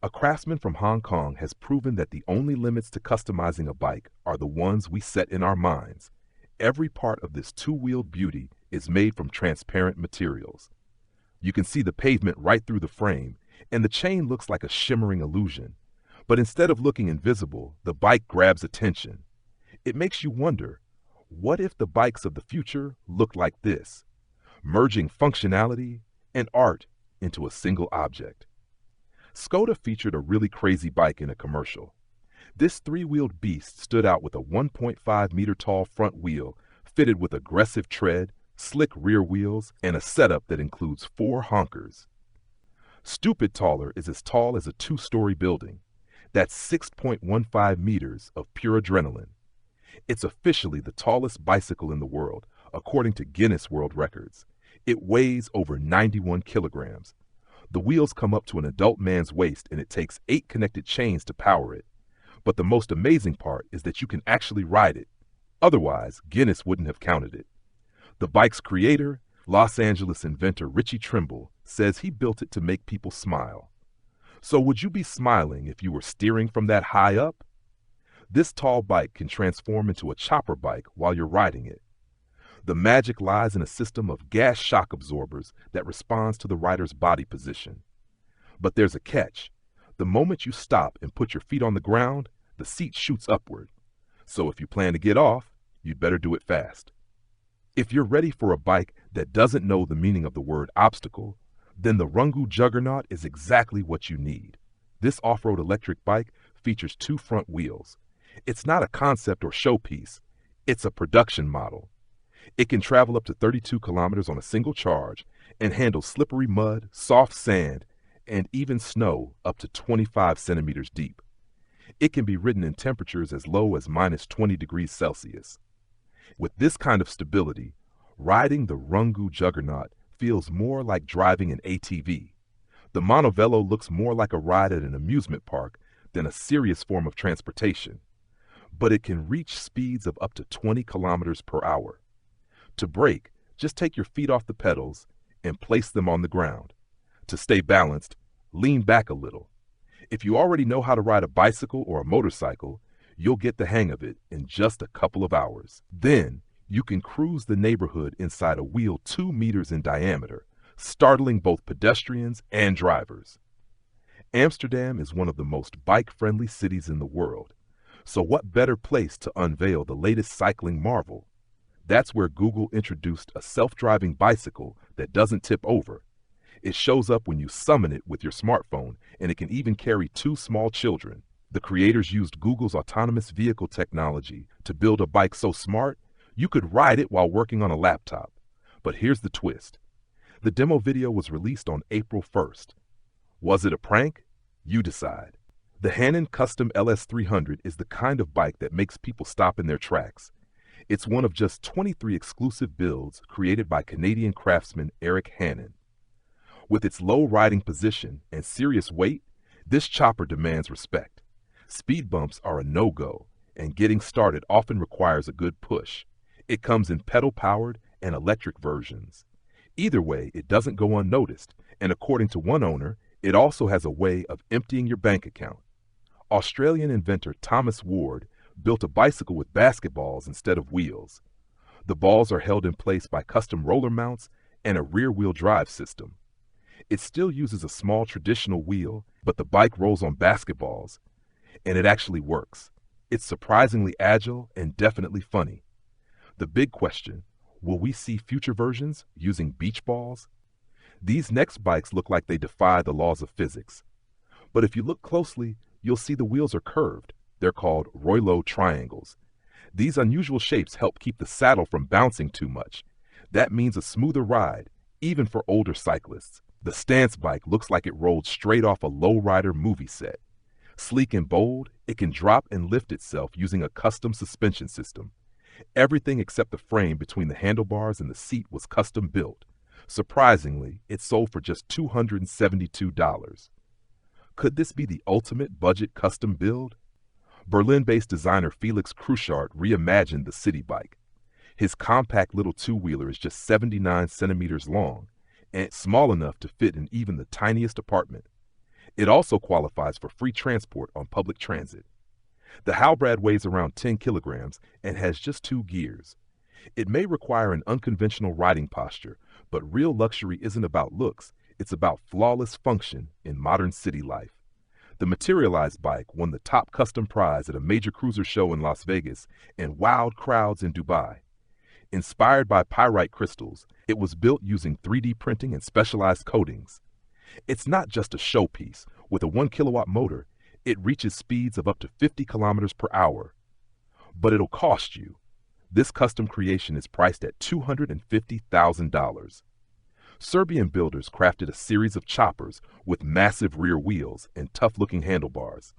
A craftsman from Hong Kong has proven that the only limits to customizing a bike are the ones we set in our minds. Every part of this two-wheeled beauty is made from transparent materials. You can see the pavement right through the frame, and the chain looks like a shimmering illusion. But instead of looking invisible, the bike grabs attention. It makes you wonder, what if the bikes of the future looked like this, merging functionality and art into a single object? Skoda featured a really crazy bike in a commercial. This three-wheeled beast stood out with a 1.5-meter-tall front wheel fitted with aggressive tread, slick rear wheels, and a setup that includes 4 honkers. Stupid Taller is as tall as a 2-story building. That's 6.15 meters of pure adrenaline. It's officially the tallest bicycle in the world, according to Guinness World Records. It weighs over 91 kilograms. The wheels come up to an adult man's waist, and it takes 8 connected chains to power it. But the most amazing part is that you can actually ride it. Otherwise, Guinness wouldn't have counted it. The bike's creator, Los Angeles inventor Richie Trimble, says he built it to make people smile. So would you be smiling if you were steering from that high up? This tall bike can transform into a chopper bike while you're riding it. The magic lies in a system of gas shock absorbers that responds to the rider's body position. But there's a catch. The moment you stop and put your feet on the ground, the seat shoots upward. So if you plan to get off, you'd better do it fast. If you're ready for a bike that doesn't know the meaning of the word obstacle, then the Rungu Juggernaut is exactly what you need. This off-road electric bike features 2 front wheels. It's not a concept or showpiece. It's a production model. It can travel up to 32 kilometers on a single charge and handle slippery mud, soft sand, and even snow up to 25 centimeters deep. It can be ridden in temperatures as low as minus 20 degrees Celsius. With this kind of stability, riding the Rungu Juggernaut feels more like driving an ATV. The Monovelo looks more like a ride at an amusement park than a serious form of transportation. But it can reach speeds of up to 20 kilometers per hour. To brake, just take your feet off the pedals and place them on the ground. To stay balanced, lean back a little. If you already know how to ride a bicycle or a motorcycle, you'll get the hang of it in just a couple of hours. Then, you can cruise the neighborhood inside a wheel 2 meters in diameter, startling both pedestrians and drivers. Amsterdam is one of the most bike-friendly cities in the world, so what better place to unveil the latest cycling marvel? That's where Google introduced a self-driving bicycle that doesn't tip over. It shows up when you summon it with your smartphone, and it can even carry 2 small children. The creators used Google's autonomous vehicle technology to build a bike so smart, you could ride it while working on a laptop. But here's the twist. The demo video was released on April 1st. Was it a prank? You decide. The Hanon Custom LS300 is the kind of bike that makes people stop in their tracks. It's one of just 23 exclusive builds created by Canadian craftsman Eric Hanon. With its low riding position and serious weight, this chopper demands respect. Speed bumps are a no-go, and getting started often requires a good push. It comes in pedal-powered and electric versions. Either way, it doesn't go unnoticed, and according to one owner, it also has a way of emptying your bank account. Australian inventor Thomas Ward built a bicycle with basketballs instead of wheels. The balls are held in place by custom roller mounts and a rear-wheel drive system. It still uses a small traditional wheel, but the bike rolls on basketballs, and it actually works. It's surprisingly agile and definitely funny. The big question, will we see future versions using beach balls? These next bikes look like they defy the laws of physics. But if you look closely, you'll see the wheels are curved. They're called Roylo triangles. These unusual shapes help keep the saddle from bouncing too much. That means a smoother ride, even for older cyclists. The stance bike looks like it rolled straight off a lowrider movie set. Sleek and bold, it can drop and lift itself using a custom suspension system. Everything except the frame between the handlebars and the seat was custom built. Surprisingly, it sold for just $272. Could this be the ultimate budget custom build? Berlin-based designer Felix Kruschart reimagined the city bike. His compact little two-wheeler is just 79 centimeters long, and it's small enough to fit in even the tiniest apartment. It also qualifies for free transport on public transit. The Halbrad weighs around 10 kilograms and has just 2 gears. It may require an unconventional riding posture, but real luxury isn't about looks, it's about flawless function in modern city life. The Materialized bike won the top custom prize at a major cruiser show in Las Vegas and wowed crowds in Dubai. Inspired by pyrite crystals, it was built using 3D printing and specialized coatings. It's not just a showpiece. With a 1 kilowatt motor, it reaches speeds of up to 50 kilometers per hour. But it'll cost you. This custom creation is priced at $250,000. Serbian builders crafted a series of choppers with massive rear wheels and tough-looking handlebars.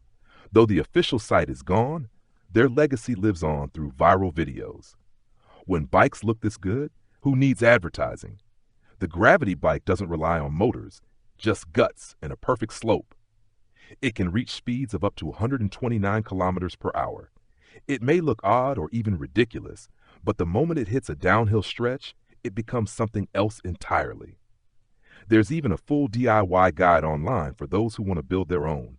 Though the official site is gone, their legacy lives on through viral videos. When bikes look this good, who needs advertising? The Gravity bike doesn't rely on motors, just guts and a perfect slope. It can reach speeds of up to 129 kilometers per hour. It may look odd or even ridiculous, but the moment it hits a downhill stretch, it becomes something else entirely. There's even a full DIY guide online for those who want to build their own.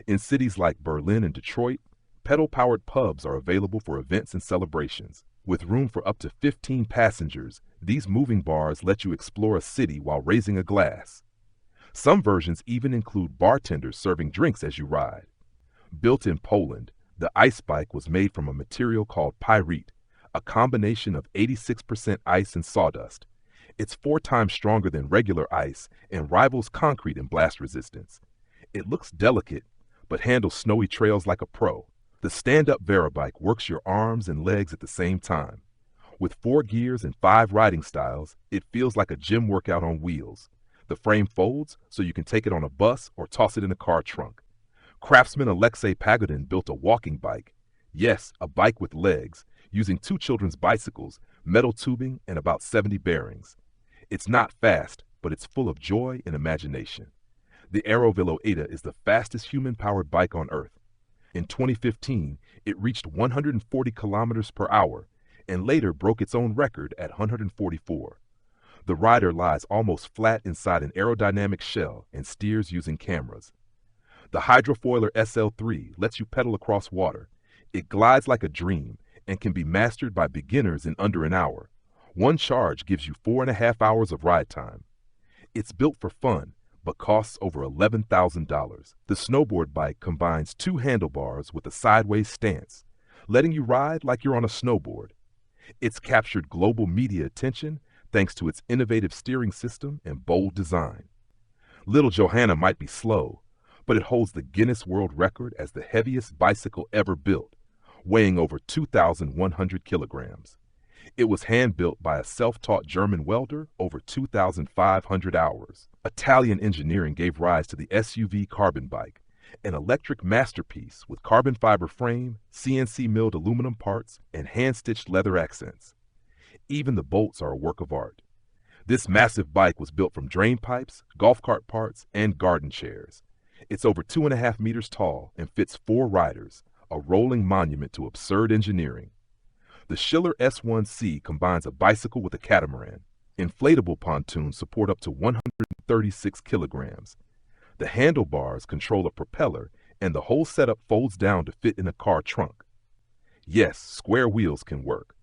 In cities like Berlin and Detroit, pedal-powered pubs are available for events and celebrations. With room for up to 15 passengers, these moving bars let you explore a city while raising a glass. Some versions even include bartenders serving drinks as you ride. Built in Poland, the ice bike was made from a material called pyrite, a combination of 86% ice and sawdust. It's 4 times stronger than regular ice and rivals concrete in blast resistance. It looks delicate, but handles snowy trails like a pro. The stand-up Verabike works your arms and legs at the same time. With 4 gears and 5 riding styles, it feels like a gym workout on wheels. The frame folds so you can take it on a bus or toss it in a car trunk. Craftsman Alexei Pagodin built a walking bike. Yes, a bike with legs, using 2 children's bicycles, metal tubing, and about 70 bearings. It's not fast, but it's full of joy and imagination. The Aerovelo Eta is the fastest human-powered bike on Earth. In 2015, it reached 140 kilometers per hour, and later broke its own record at 144. The rider lies almost flat inside an aerodynamic shell and steers using cameras. The Hydrofoiler SL3 lets you pedal across water. It glides like a dream and can be mastered by beginners in under an hour. One charge gives you 4.5 hours of ride time. It's built for fun, but costs over $11,000. The snowboard bike combines 2 handlebars with a sideways stance, letting you ride like you're on a snowboard. It's captured global media attention thanks to its innovative steering system and bold design. Little Johanna might be slow, but it holds the Guinness World Record as the heaviest bicycle ever built, weighing over 2,100 kilograms. It was hand-built by a self-taught German welder over 2,500 hours. Italian engineering gave rise to the SUV Carbon Bike, an electric masterpiece with carbon fiber frame, CNC milled aluminum parts, and hand-stitched leather accents. Even the bolts are a work of art. This massive bike was built from drain pipes, golf cart parts, and garden chairs. It's over 2.5 meters tall and fits 4 riders, a rolling monument to absurd engineering. The Schiller S1C combines a bicycle with a catamaran. Inflatable pontoons support up to 136 kilograms. The handlebars control a propeller, and the whole setup folds down to fit in a car trunk. Yes, square wheels can work.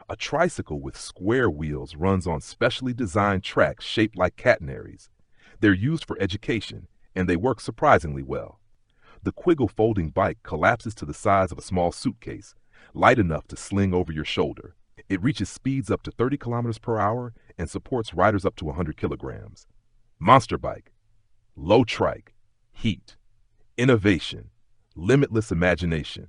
A tricycle with square wheels runs on specially designed tracks shaped like catenaries. They're used for education, and they work surprisingly well. The Quiggle folding bike collapses to the size of a small suitcase, light enough to sling over your shoulder. It reaches speeds up to 30 kilometers per hour and supports riders up to 100 kilograms. Monster bike, low trike, heat, innovation, limitless imagination.